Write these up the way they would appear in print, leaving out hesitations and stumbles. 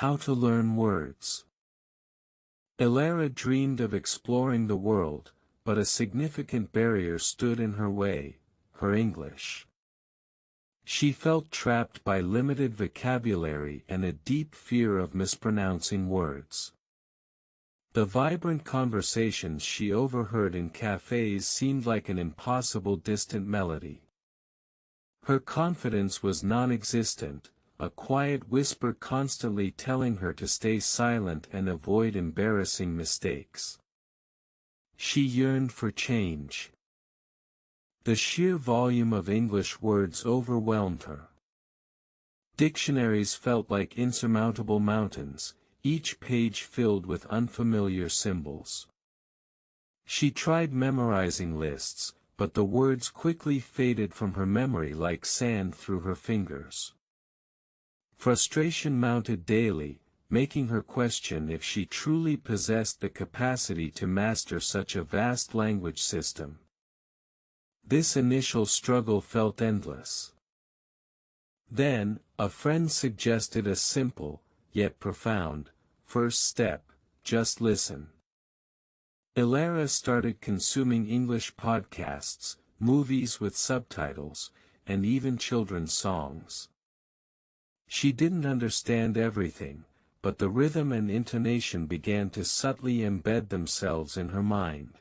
How to learn words. Elara dreamed of exploring the world, but a significant barrier stood in her way: her English. She felt trapped by limited vocabulary and a deep fear of mispronouncing words. The vibrant conversations she overheard in cafes seemed like an impossible distant melody. Her confidence was non-existent, a quiet whisper constantly telling her to stay silent and avoid embarrassing mistakes. She yearned for change. The sheer volume of English words overwhelmed her. Dictionaries felt like insurmountable mountains, each page filled with unfamiliar symbols. She tried memorizing lists, but the words quickly faded from her memory like sand through her fingers. Frustration mounted daily, making her question if she truly possessed the capacity to master such a vast language system. This initial struggle felt endless. Then, a friend suggested a simple, yet profound, first step: just listen. Elara started consuming English podcasts, movies with subtitles, and even children's songs. She didn't understand everything, but the rhythm and intonation began to subtly embed themselves in her mind.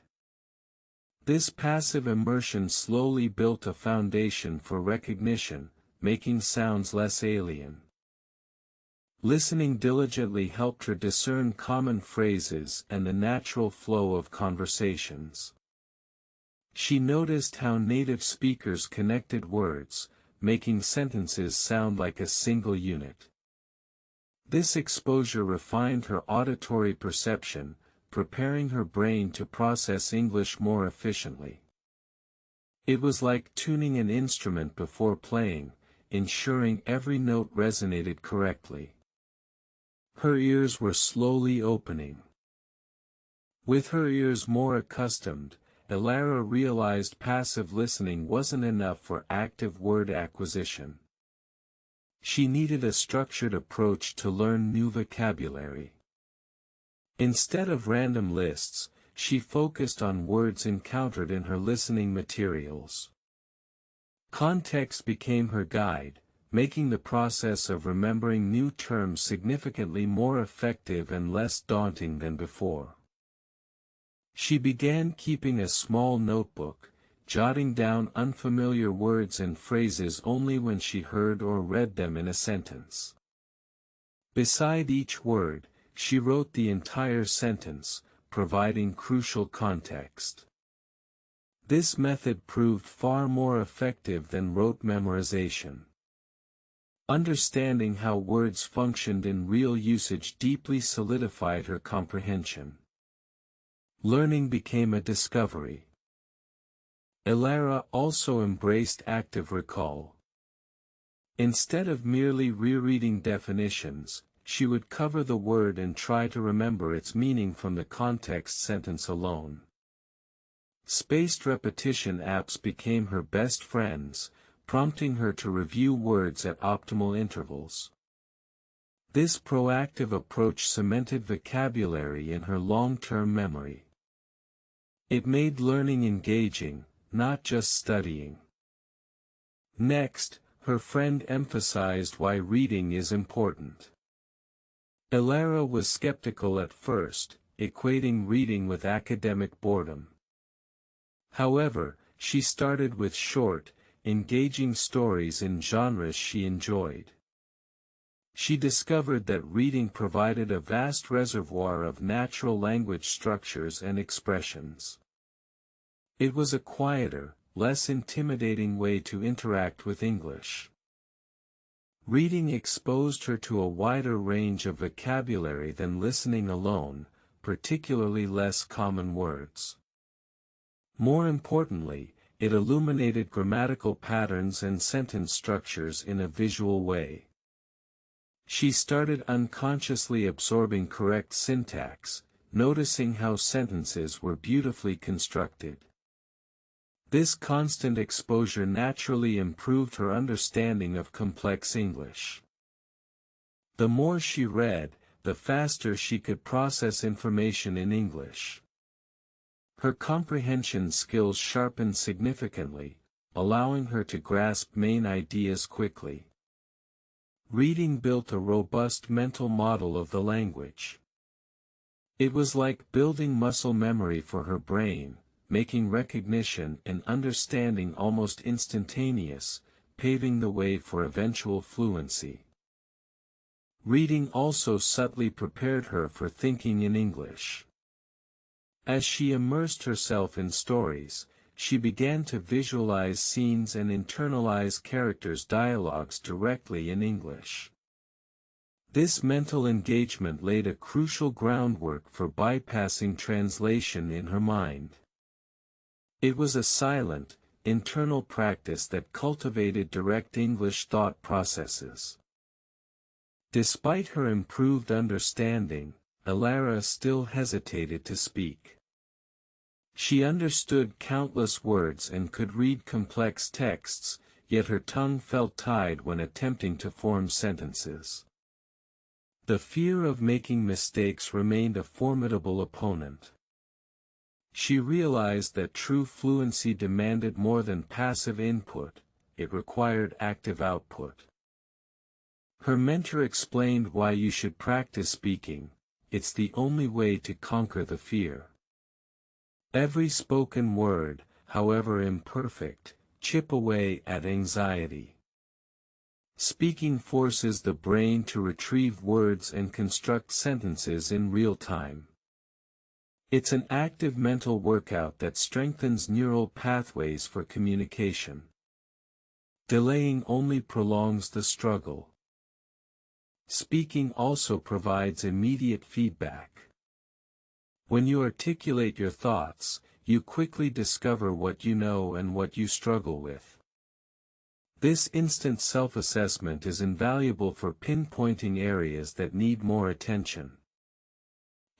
This passive immersion slowly built a foundation for recognition, making sounds less alien. Listening diligently helped her discern common phrases and the natural flow of conversations. She noticed how native speakers connected words, making sentences sound like a single unit. This exposure refined her auditory perception, preparing her brain to process English more efficiently. It was like tuning an instrument before playing, ensuring every note resonated correctly. Her ears were slowly opening. With her ears more accustomed, Elara realized passive listening wasn't enough for active word acquisition. She needed a structured approach to learn new vocabulary. Instead of random lists, she focused on words encountered in her listening materials. Context became her guide, making the process of remembering new terms significantly more effective and less daunting than before. She began keeping a small notebook, jotting down unfamiliar words and phrases only when she heard or read them in a sentence. Beside each word, she wrote the entire sentence, providing crucial context. This method proved far more effective than rote memorization. Understanding how words functioned in real usage deeply solidified her comprehension. Learning became a discovery. Elara also embraced active recall. Instead of merely rereading definitions, she would cover the word and try to remember its meaning from the context sentence alone. Spaced repetition apps became her best friends, prompting her to review words at optimal intervals. This proactive approach cemented vocabulary in her long-term memory. It made learning engaging, not just studying. Next, her friend emphasized why reading is important. Elara was skeptical at first, equating reading with academic boredom. However, she started with short, engaging stories in genres she enjoyed. She discovered that reading provided a vast reservoir of natural language structures and expressions. It was a quieter, less intimidating way to interact with English. Reading exposed her to a wider range of vocabulary than listening alone, particularly less common words. More importantly, it illuminated grammatical patterns and sentence structures in a visual way. She started unconsciously absorbing correct syntax, noticing how sentences were beautifully constructed. This constant exposure naturally improved her understanding of complex English. The more she read, the faster she could process information in English. Her comprehension skills sharpened significantly, allowing her to grasp main ideas quickly. Reading built a robust mental model of the language. It was like building muscle memory for her brain, making recognition and understanding almost instantaneous, paving the way for eventual fluency. Reading also subtly prepared her for thinking in English. As she immersed herself in stories, she began to visualize scenes and internalize characters' dialogues directly in English. This mental engagement laid a crucial groundwork for bypassing translation in her mind. It was a silent, internal practice that cultivated direct English thought processes. Despite her improved understanding, Elara still hesitated to speak. She understood countless words and could read complex texts, yet her tongue felt tied when attempting to form sentences. The fear of making mistakes remained a formidable opponent. She realized that true fluency demanded more than passive input, it required active output. Her mentor explained why you should practice speaking, it's the only way to conquer the fear. Every spoken word, however imperfect, chip away at anxiety. Speaking forces the brain to retrieve words and construct sentences in real time. It's an active mental workout that strengthens neural pathways for communication. Delaying only prolongs the struggle. Speaking also provides immediate feedback. When you articulate your thoughts, you quickly discover what you know and what you struggle with. This instant self-assessment is invaluable for pinpointing areas that need more attention.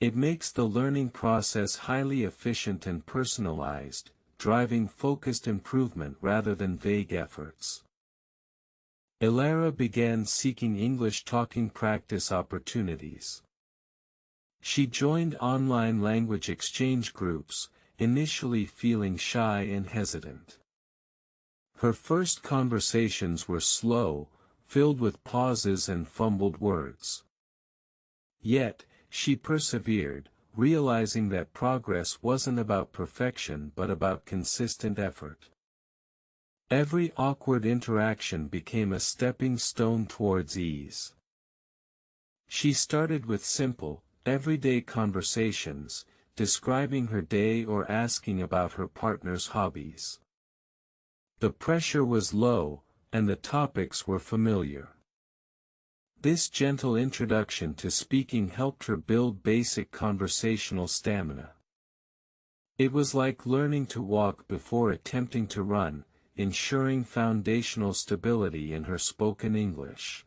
It makes the learning process highly efficient and personalized, driving focused improvement rather than vague efforts. Elara began seeking English talking practice opportunities. She joined online language exchange groups, initially feeling shy and hesitant. Her first conversations were slow, filled with pauses and fumbled words. Yet, she persevered, realizing that progress wasn't about perfection but about consistent effort. Every awkward interaction became a stepping stone towards ease. She started with simple, everyday conversations, describing her day or asking about her partner's hobbies. The pressure was low, and the topics were familiar. This gentle introduction to speaking helped her build basic conversational stamina. It was like learning to walk before attempting to run, ensuring foundational stability in her spoken English.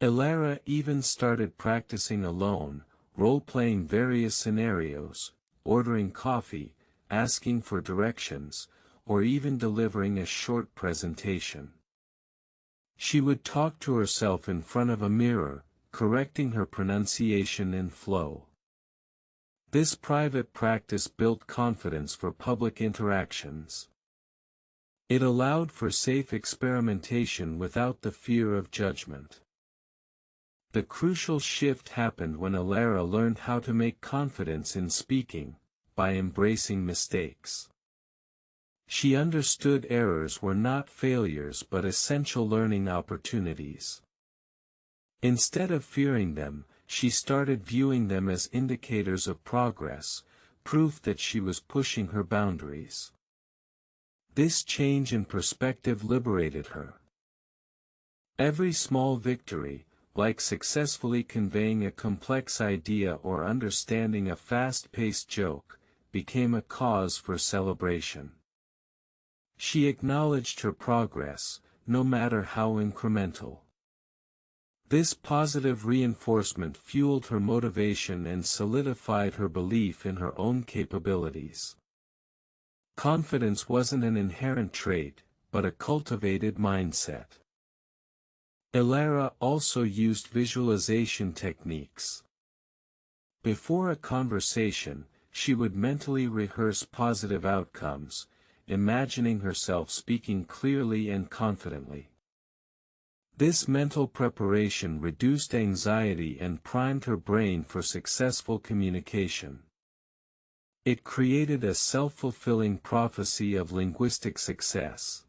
Elara even started practicing alone, role-playing various scenarios, ordering coffee, asking for directions, or even delivering a short presentation. She would talk to herself in front of a mirror, correcting her pronunciation and flow. This private practice built confidence for public interactions. It allowed for safe experimentation without the fear of judgment. The crucial shift happened when Elara learned how to make confidence in speaking, by embracing mistakes. She understood errors were not failures but essential learning opportunities. Instead of fearing them, she started viewing them as indicators of progress, proof that she was pushing her boundaries. This change in perspective liberated her. Every small victory, like successfully conveying a complex idea or understanding a fast-paced joke, became a cause for celebration. She acknowledged her progress, no matter how incremental. This positive reinforcement fueled her motivation and solidified her belief in her own capabilities. Confidence wasn't an inherent trait, but a cultivated mindset. Elara also used visualization techniques. Before a conversation, she would mentally rehearse positive outcomes, imagining herself speaking clearly and confidently. This mental preparation reduced anxiety and primed her brain for successful communication. It created a self-fulfilling prophecy of linguistic success.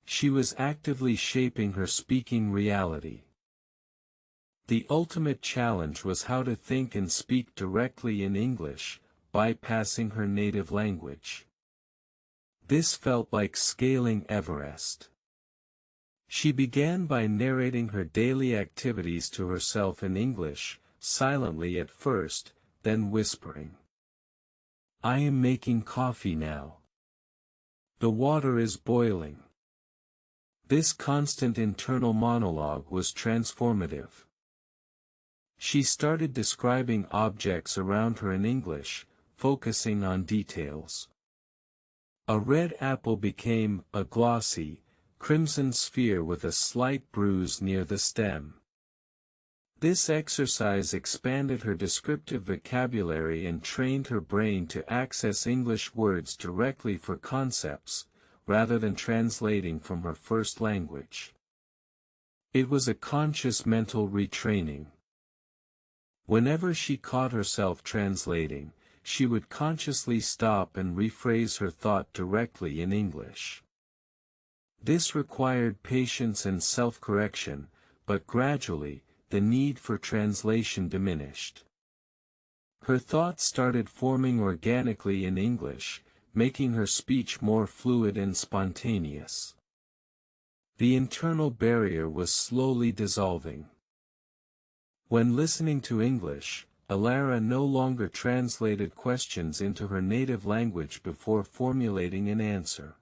She was actively shaping her speaking reality. The ultimate challenge was how to think and speak directly in English, bypassing her native language. This felt like scaling Everest. She began by narrating her daily activities to herself in English, silently at first, then whispering. "I am making coffee now. The water is boiling." This constant internal monologue was transformative. She started describing objects around her in English, focusing on details. A red apple became a glossy, crimson sphere with a slight bruise near the stem. This exercise expanded her descriptive vocabulary and trained her brain to access English words directly for concepts, rather than translating from her first language. It was a conscious mental retraining. Whenever she caught herself translating, she would consciously stop and rephrase her thought directly in English. This required patience and self-correction, but gradually, the need for translation diminished. Her thoughts started forming organically in English, making her speech more fluid and spontaneous. The internal barrier was slowly dissolving. When listening to English, Elara no longer translated questions into her native language before formulating an answer.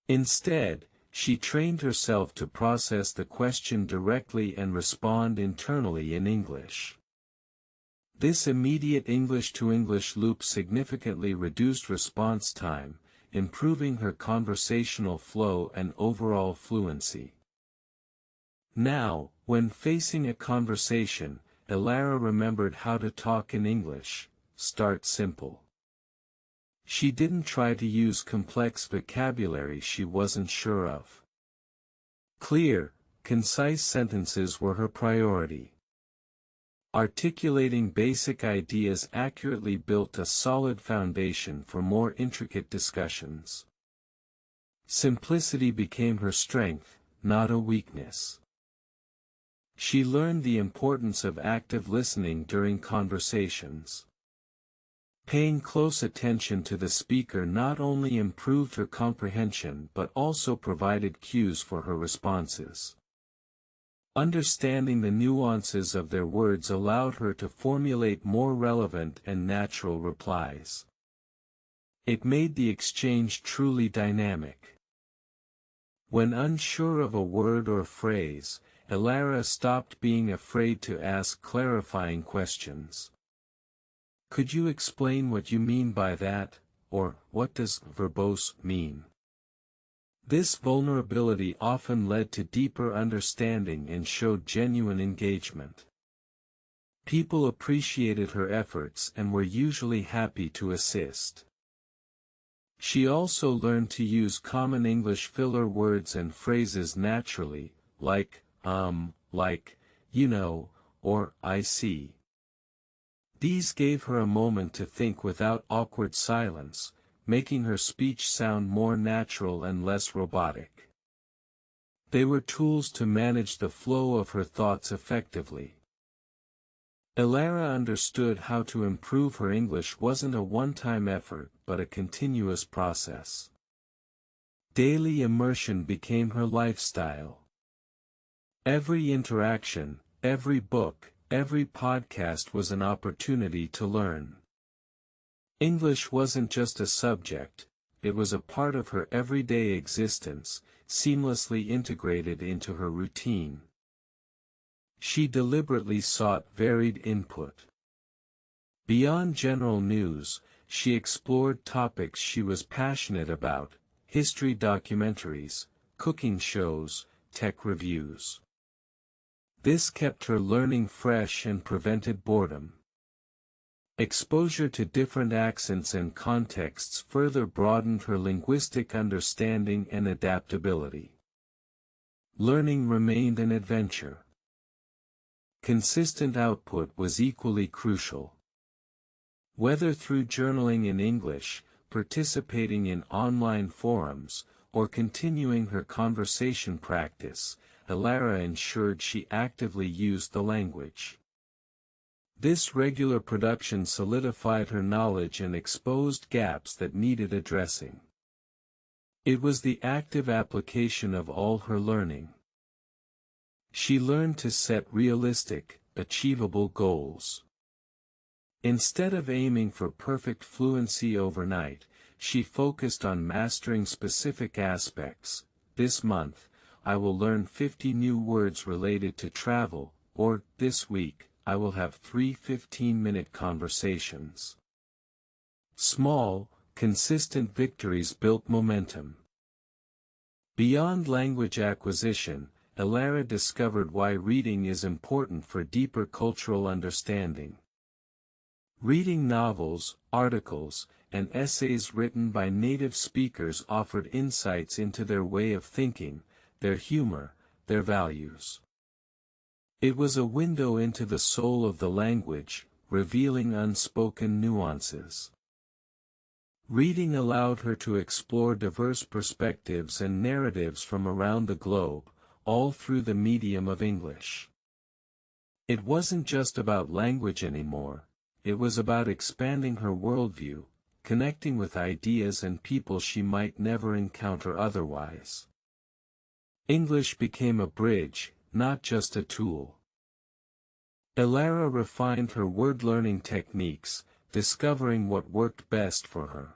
Instead, she trained herself to process the question directly and respond internally in English. This immediate English-to-English loop significantly reduced response time, improving her conversational flow and overall fluency. Now, when facing a conversation, Elara remembered how to talk in English. Start simple. She didn't try to use complex vocabulary she wasn't sure of. Clear, concise sentences were her priority. Articulating basic ideas accurately built a solid foundation for more intricate discussions. Simplicity became her strength, not a weakness. She learned the importance of active listening during conversations. Paying close attention to the speaker not only improved her comprehension but also provided cues for her responses. Understanding the nuances of their words allowed her to formulate more relevant and natural replies. It made the exchange truly dynamic. When unsure of a word or phrase, Elara stopped being afraid to ask clarifying questions. "Could you explain what you mean by that?" or "What does verbose mean?" This vulnerability often led to deeper understanding and showed genuine engagement. People appreciated her efforts and were usually happy to assist. She also learned to use common English filler words and phrases naturally, like, you know, or I see. These gave her a moment to think without awkward silence, making her speech sound more natural and less robotic. They were tools to manage the flow of her thoughts effectively. Elara understood how to improve her English wasn't a one-time effort but a continuous process. Daily immersion became her lifestyle. Every interaction, every book, every podcast was an opportunity to learn. English wasn't just a subject, it was a part of her everyday existence, seamlessly integrated into her routine. She deliberately sought varied input. Beyond general news, she explored topics she was passionate about: history documentaries, cooking shows, tech reviews. This kept her learning fresh and prevented boredom. Exposure to different accents and contexts further broadened her linguistic understanding and adaptability. Learning remained an adventure. Consistent output was equally crucial. Whether through journaling in English, participating in online forums, or continuing her conversation practice, Elara ensured she actively used the language. This regular production solidified her knowledge and exposed gaps that needed addressing. It was the active application of all her learning. She learned to set realistic, achievable goals. Instead of aiming for perfect fluency overnight, she focused on mastering specific aspects. This month, I will learn 50 new words related to travel, or, this week, I will have 3 15-minute conversations. Small, consistent victories built momentum. Beyond language acquisition, Elara discovered why reading is important for deeper cultural understanding. Reading novels, articles, and essays written by native speakers offered insights into their way of thinking, their humor, their values. It was a window into the soul of the language, revealing unspoken nuances. Reading allowed her to explore diverse perspectives and narratives from around the globe, all through the medium of English. It wasn't just about language anymore, it was about expanding her worldview, connecting with ideas and people she might never encounter otherwise. English became a bridge, not just a tool. Elara refined her word-learning techniques, discovering what worked best for her.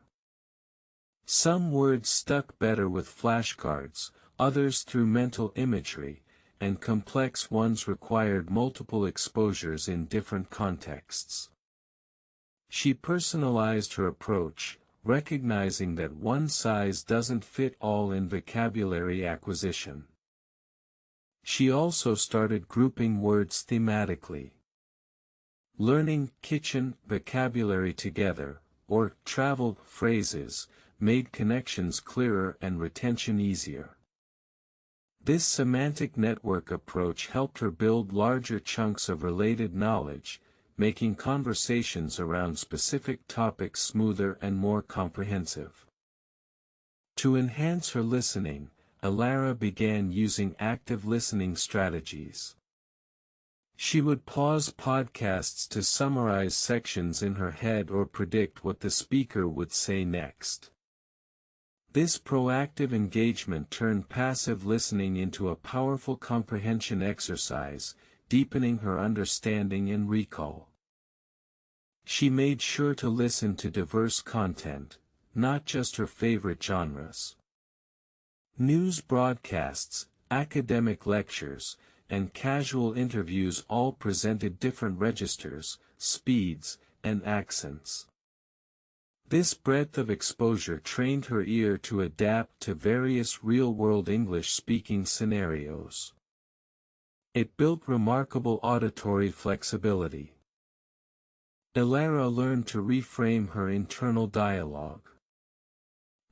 Some words stuck better with flashcards, others through mental imagery, and complex ones required multiple exposures in different contexts. She personalized her approach, recognizing that one size doesn't fit all in vocabulary acquisition. She also started grouping words thematically. Learning kitchen vocabulary together, or travel phrases, made connections clearer and retention easier. This semantic network approach helped her build larger chunks of related knowledge, making conversations around specific topics smoother and more comprehensive. To enhance her listening, Elara began using active listening strategies. She would pause podcasts to summarize sections in her head or predict what the speaker would say next. This proactive engagement turned passive listening into a powerful comprehension exercise, deepening her understanding and recall. She made sure to listen to diverse content, not just her favorite genres. News broadcasts, academic lectures, and casual interviews all presented different registers, speeds, and accents. This breadth of exposure trained her ear to adapt to various real-world English-speaking scenarios. It built remarkable auditory flexibility. Elara learned to reframe her internal dialogue.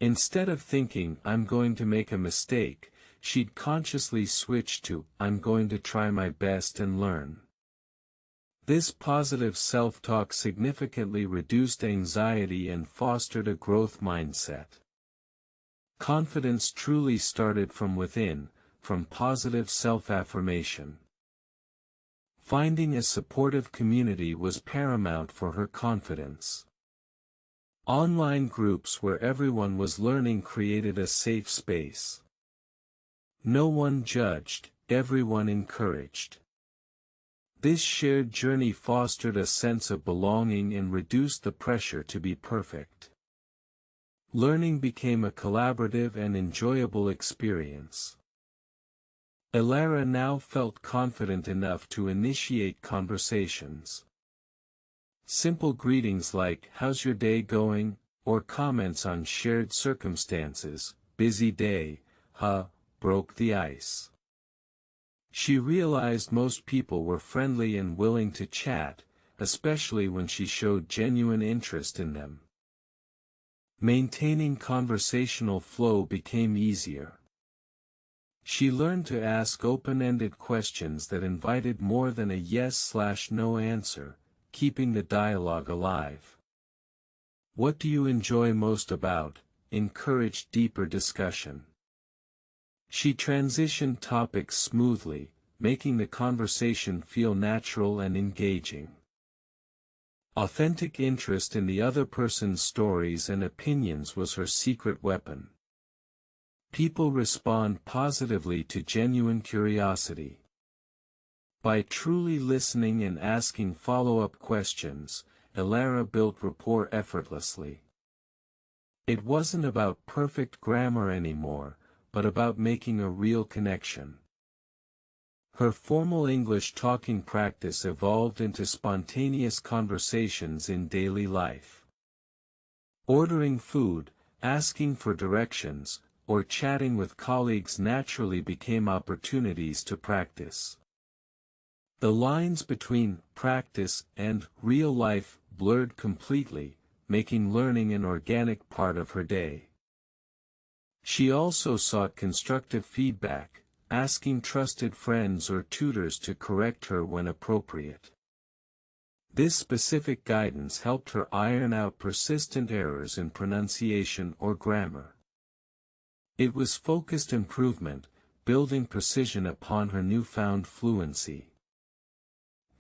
Instead of thinking, "I'm going to make a mistake," she'd consciously switch to, "I'm going to try my best and learn." This positive self-talk significantly reduced anxiety and fostered a growth mindset. Confidence truly started from within, from positive self-affirmation. Finding a supportive community was paramount for her confidence. Online groups where everyone was learning created a safe space. No one judged, everyone encouraged. This shared journey fostered a sense of belonging and reduced the pressure to be perfect. Learning became a collaborative and enjoyable experience. Elara now felt confident enough to initiate conversations. Simple greetings like, "How's your day going?" or comments on shared circumstances, "Busy day, huh?" broke the ice. She realized most people were friendly and willing to chat, especially when she showed genuine interest in them. Maintaining conversational flow became easier. She learned to ask open-ended questions that invited more than a yes/no answer, keeping the dialogue alive. "What do you enjoy most about?" encouraged deeper discussion. She transitioned topics smoothly, making the conversation feel natural and engaging. Authentic interest in the other person's stories and opinions was her secret weapon. People respond positively to genuine curiosity. By truly listening and asking follow-up questions, Elara built rapport effortlessly. It wasn't about perfect grammar anymore, but about making a real connection. Her formal English talking practice evolved into spontaneous conversations in daily life. Ordering food, asking for directions, or chatting with colleagues naturally became opportunities to practice. The lines between practice and real life blurred completely, making learning an organic part of her day. She also sought constructive feedback, asking trusted friends or tutors to correct her when appropriate. This specific guidance helped her iron out persistent errors in pronunciation or grammar. It was focused improvement, building precision upon her newfound fluency.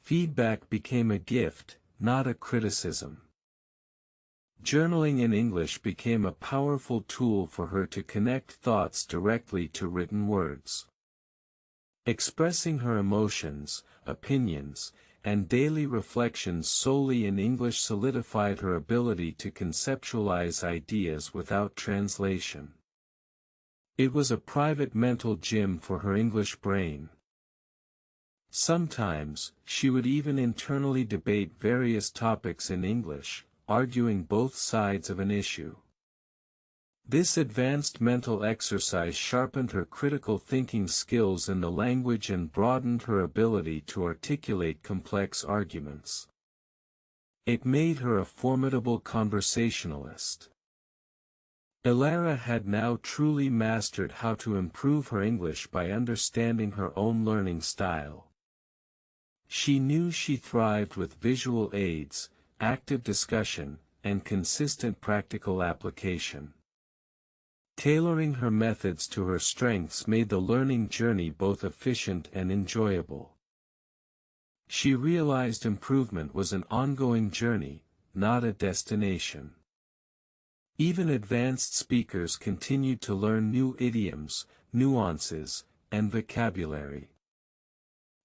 Feedback became a gift, not a criticism. Journaling in English became a powerful tool for her to connect thoughts directly to written words. Expressing her emotions, opinions, and daily reflections solely in English solidified her ability to conceptualize ideas without translation. It was a private mental gym for her English brain. Sometimes, she would even internally debate various topics in English, arguing both sides of an issue. This advanced mental exercise sharpened her critical thinking skills in the language and broadened her ability to articulate complex arguments. It made her a formidable conversationalist. Elara had now truly mastered how to improve her English by understanding her own learning style. She knew she thrived with visual aids, active discussion, and consistent practical application. Tailoring her methods to her strengths made the learning journey both efficient and enjoyable. She realized improvement was an ongoing journey, not a destination. Even advanced speakers continued to learn new idioms, nuances, and vocabulary.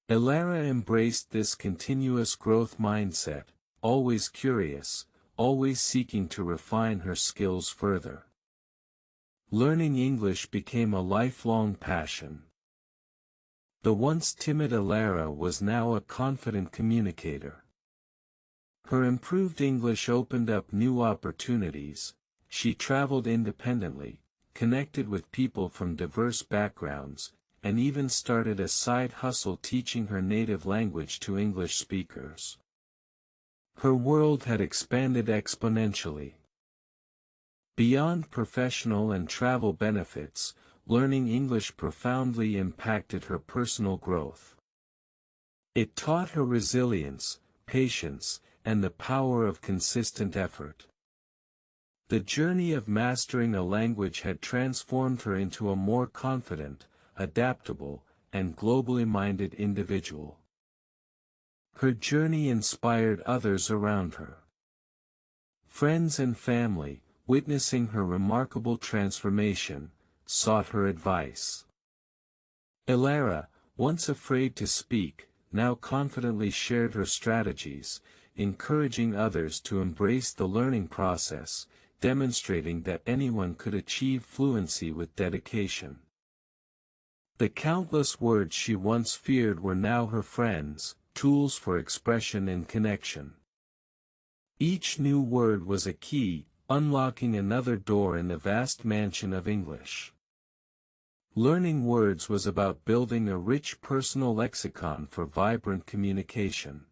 Elara embraced this continuous growth mindset, always curious, always seeking to refine her skills further. Learning English became a lifelong passion. The once timid Elara was now a confident communicator. Her improved English opened up new opportunities. She traveled independently, connected with people from diverse backgrounds, and even started a side hustle teaching her native language to English speakers. Her world had expanded exponentially. Beyond professional and travel benefits, learning English profoundly impacted her personal growth. It taught her resilience, patience, and the power of consistent effort. The journey of mastering a language had transformed her into a more confident, adaptable, and globally minded individual. Her journey inspired others around her. Friends and family, witnessing her remarkable transformation, sought her advice. Elara, once afraid to speak, now confidently shared her strategies, encouraging others to embrace the learning process, demonstrating that anyone could achieve fluency with dedication. The countless words she once feared were now her friends, tools for expression and connection. Each new word was a key, unlocking another door in the vast mansion of English. Learning words was about building a rich personal lexicon for vibrant communication.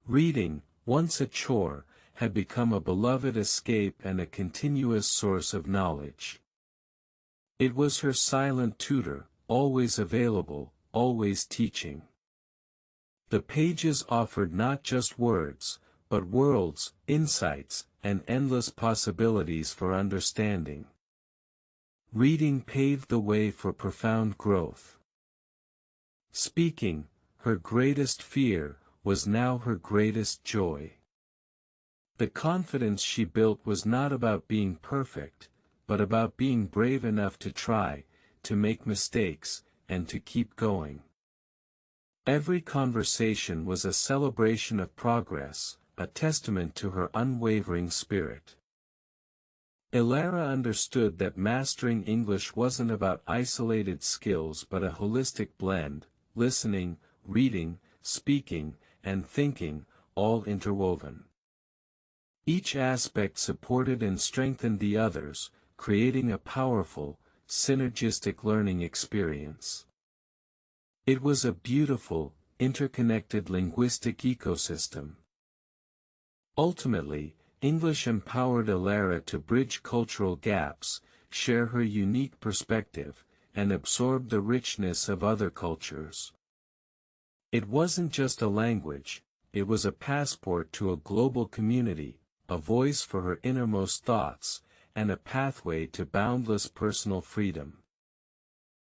Reading, once a chore, had become a beloved escape and a continuous source of knowledge. It was her silent tutor, always available, always teaching. The pages offered not just words, but worlds, insights, and endless possibilities for understanding. Reading paved the way for profound growth. Speaking, her greatest fear, was now her greatest joy. The confidence she built was not about being perfect, but about being brave enough to try, to make mistakes, and to keep going. Every conversation was a celebration of progress, a testament to her unwavering spirit. Elara understood that mastering English wasn't about isolated skills but a holistic blend, listening, reading, speaking, and thinking, all interwoven. Each aspect supported and strengthened the others, creating a powerful, synergistic learning experience. It was a beautiful, interconnected linguistic ecosystem. Ultimately, English empowered Elara to bridge cultural gaps, share her unique perspective, and absorb the richness of other cultures. It wasn't just a language, it was a passport to a global community, a voice for her innermost thoughts, and a pathway to boundless personal freedom.